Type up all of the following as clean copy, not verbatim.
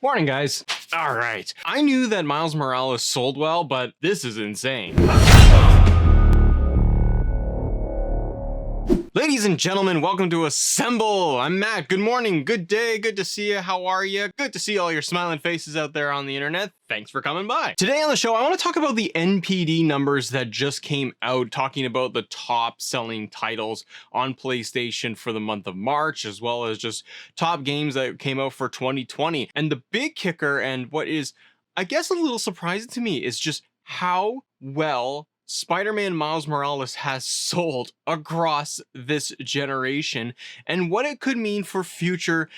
Morning, guys. All right. I knew that Miles Morales sold well, but this is insane. Ladies and gentlemen, welcome to Assemble. I'm Matt. Good morning, good day, good to see you. How are you? Good to see all your smiling faces out there on the internet. Thanks for coming by. Today on the show, I want to talk about the NPD numbers that just came out, talking about the top selling titles on PlayStation for the month of March, as well as just top games that came out for 2020. And the big kicker, and what is, I guess, a little surprising to me, is just how well Spider-Man Miles Morales has sold across this generation and what it could mean for future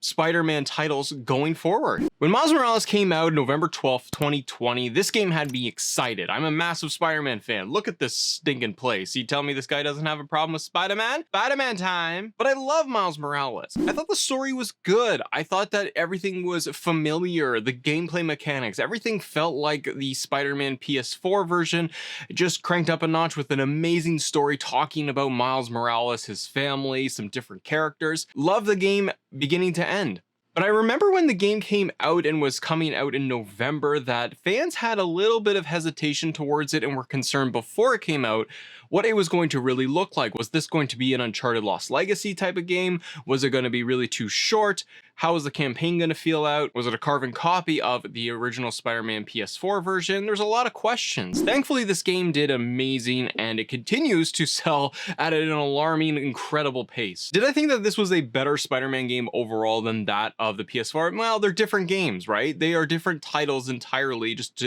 Spider-Man titles going forward. When Miles Morales came out November 12th, 2020, this game had me excited. I'm a massive Spider-Man fan. Look at this stinking place. You tell me this guy doesn't have a problem with Spider-Man? Spider-Man time. But I love Miles Morales. I thought the story was good. I thought that everything was familiar. The gameplay mechanics, everything felt like the Spider-Man PS4 version, just cranked up a notch with an amazing story talking about Miles Morales, his family, some different characters. Love the game beginning to end. But I remember when the game came out and was coming out in November that fans had a little bit of hesitation towards it and were concerned before it came out what it was going to really look like. Was this going to be an Uncharted Lost Legacy type of game? Was it going to be really too short? How was the campaign going to feel out? Was it a carbon copy of the original Spider-Man PS4 version? There's a lot of questions. Thankfully, this game did amazing and it continues to sell at an alarming, incredible pace. Did I think that this was a better Spider-Man game overall than that of the PS4? Well, they're different games, right? They are different titles entirely, just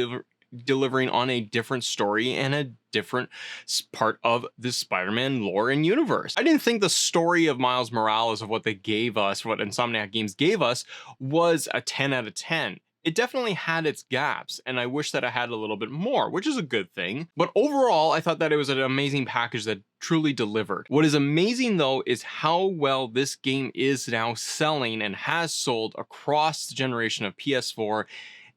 delivering on a different story and a different part of the Spider-Man lore and universe. I didn't think the story of Miles Morales, of what they gave us, what Insomniac Games gave us, was a 10 out of 10. It definitely had its gaps, and I wish that I had a little bit more, which is a good thing. But overall, I thought that it was an amazing package that truly delivered. What is amazing, though, is how well this game is now selling and has sold across the generation of PS4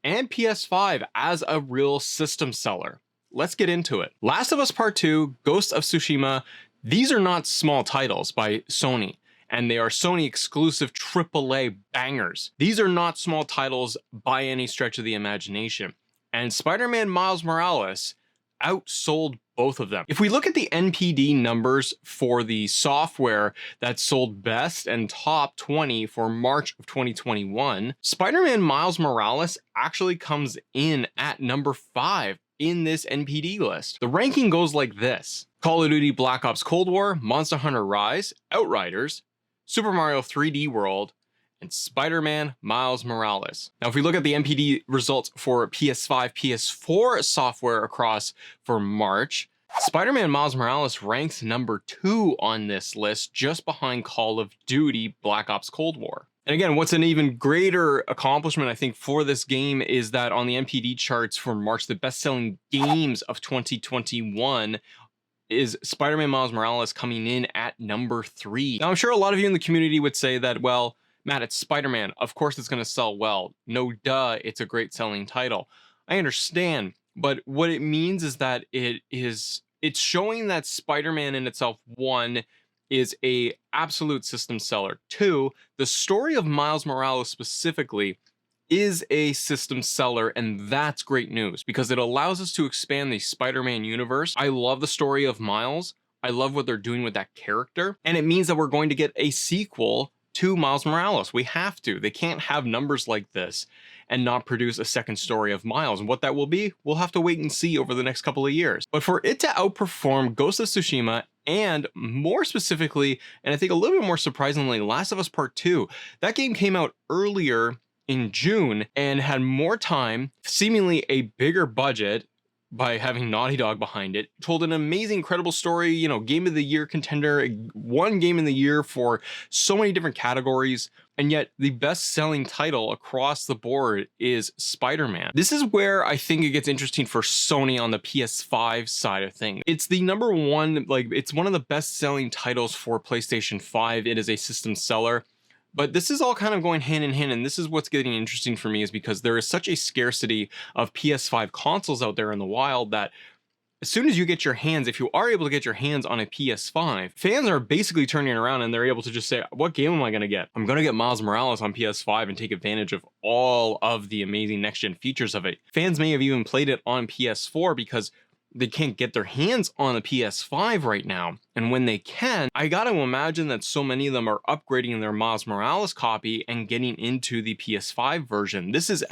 and PS5 as a real system seller. Let's get into it. Last of Us Part 2, Ghost of Tsushima, these are not small titles by Sony, and they are Sony exclusive AAA bangers. These are not small titles by any stretch of the imagination. And Spider-Man Miles Morales outsold both of them. If we look at the NPD numbers for the software that sold best and top 20 for March of 2021, Spider-Man Miles Morales actually comes in at number 5 in this NPD list. The ranking goes like this: Call of Duty Black Ops Cold War, Monster Hunter Rise, Outriders, Super Mario 3D World, and Spider-Man Miles Morales. Now, if we look at the NPD results for PS5, PS4 software across for March, Spider-Man Miles Morales ranks number 2 on this list, just behind Call of Duty Black Ops Cold War. And again, what's an even greater accomplishment, I think, for this game is that on the NPD charts for March, the best-selling games of 2021 is Spider-Man Miles Morales coming in at number 3. Now, I'm sure a lot of you in the community would say that, well, Matt, it's Spider-Man. Of course it's going to sell well. No duh, it's a great selling title. I understand, but what it means is that it's showing that Spider-Man in itself, 1, is a absolute system seller. 2, the story of Miles Morales specifically is a system seller, and that's great news because it allows us to expand the Spider-Man universe. I love the story of Miles. I love what they're doing with that character, and it means that we're going to get a sequel to Miles Morales. We have to. They can't have numbers like this and not produce a second story of Miles. And what that will be, we'll have to wait and see over the next couple of years. But for it to outperform Ghost of Tsushima, and more specifically, and I think a little bit more surprisingly, Last of Us Part 2, that game came out earlier in June and had more time, seemingly a bigger budget, by having Naughty Dog behind it, told an amazing, incredible story, you know, Game of the Year contender, won Game of the Year for so many different categories, and yet the best-selling title across the board is Spider-Man. This is where I think it gets interesting for Sony on the PS5 side of things. It's the number 1, like, it's one of the best-selling titles for PlayStation 5. It is a system seller. But this is all kind of going hand in hand, and this is what's getting interesting for me, is because there is such a scarcity of PS5 consoles out there in the wild that as soon as you get your hands, if you are able to get your hands on a PS5, fans are basically turning around and they're able to just say, what game am I going to get? I'm going to get Miles Morales on PS5 and take advantage of all of the amazing next-gen features of it. Fans may have even played it on PS4 because they can't get their hands on a PS5 right now. And when they can, I gotta imagine that so many of them are upgrading their Miles Morales copy and getting into the PS5 version. This is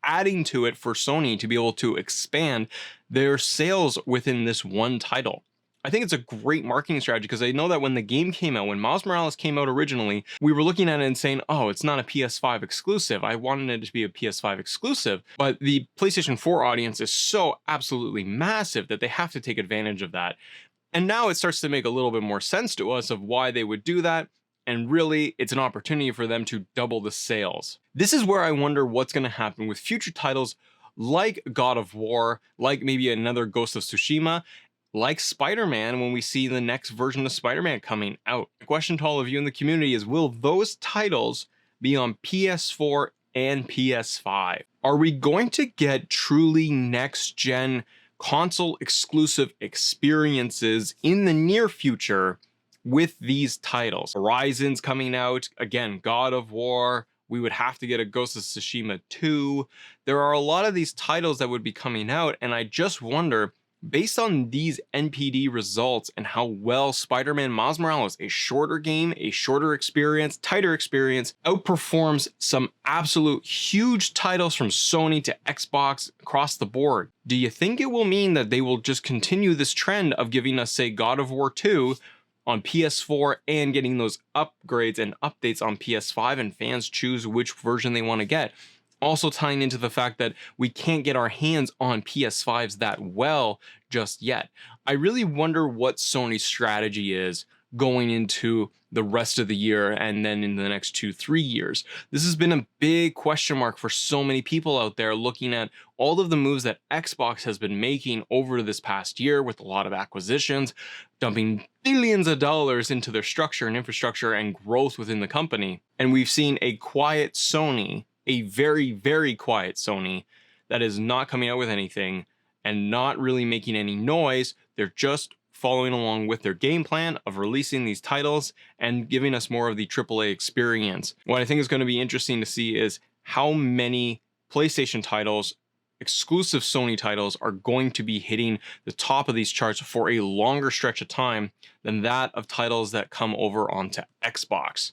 adding to it for Sony to be able to expand their sales within this one title. I think it's a great marketing strategy because I know that when the game came out, when Miles Morales came out originally, we were looking at it and saying, oh, it's not a PS5 exclusive. I wanted it to be a PS5 exclusive, but the PlayStation 4 audience is so absolutely massive that they have to take advantage of that. And now it starts to make a little bit more sense to us of why they would do that. And really, it's an opportunity for them to double the sales. This is where I wonder what's going to happen with future titles like God of War, like maybe another Ghost of Tsushima, like Spider-Man when we see the next version of Spider-Man coming out. The question to all of you in the community is, will those titles be on PS4 and PS5? Are we going to get truly next-gen console exclusive experiences in the near future with these titles? Horizon's coming out, again, God of War, we would have to get a Ghost of Tsushima 2. There are a lot of these titles that would be coming out, and I just wonder, based on these NPD results and how well Spider-Man Miles Morales, a shorter game, a shorter experience, tighter experience, outperforms some absolute huge titles from Sony to Xbox across the board. Do you think it will mean that they will just continue this trend of giving us, say, God of War 2 on PS4 and getting those upgrades and updates on PS5 and fans choose which version they want to get? Also tying into the fact that we can't get our hands on PS5s that well just yet. I really wonder what Sony's strategy is going into the rest of the year and then in the next 2-3 years. This has been a big question mark for so many people out there looking at all of the moves that Xbox has been making over this past year with a lot of acquisitions, dumping billions of dollars into their structure and infrastructure and growth within the company. And we've seen a quiet Sony, a very, very quiet Sony that is not coming out with anything and not really making any noise. They're just following along with their game plan of releasing these titles and giving us more of the AAA experience. What I think is going to be interesting to see is how many PlayStation titles, exclusive Sony titles, are going to be hitting the top of these charts for a longer stretch of time than that of titles that come over onto Xbox.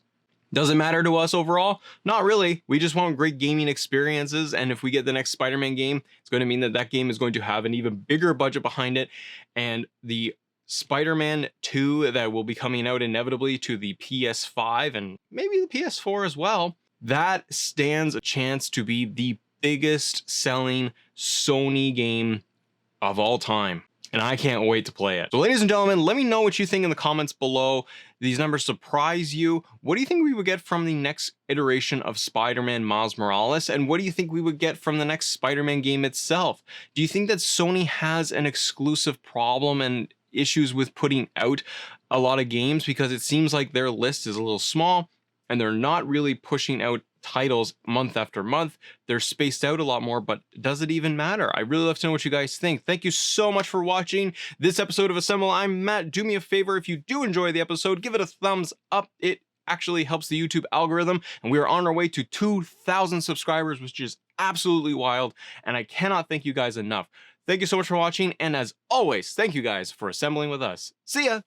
Does it matter to us overall? Not really. We just want great gaming experiences, and if we get the next Spider-Man game, it's going to mean that that game is going to have an even bigger budget behind it, and the Spider-Man 2 that will be coming out inevitably to the PS5 and maybe the PS4 as well, that stands a chance to be the biggest selling Sony game of all time. And I can't wait to play it. So ladies and gentlemen, let me know what you think in the comments below. These numbers surprise you? What do you think we would get from the next iteration of Spider-Man Miles Morales? And what do you think we would get from the next Spider-Man game itself? Do you think that Sony has an exclusive problem and issues with putting out a lot of games? Because it seems like their list is a little small and they're not really pushing out titles month after month. They're spaced out a lot more, but does it even matter? I really love to know what you guys think. Thank you so much for watching this episode of Assemble. I'm Matt. Do me a favor, if you do enjoy the episode, give it a thumbs up. It actually helps the YouTube algorithm, and we are on our way to 2,000 subscribers, which is absolutely wild, and I cannot thank you guys enough. Thank you so much for watching, and as always, thank you guys for assembling with us. See ya!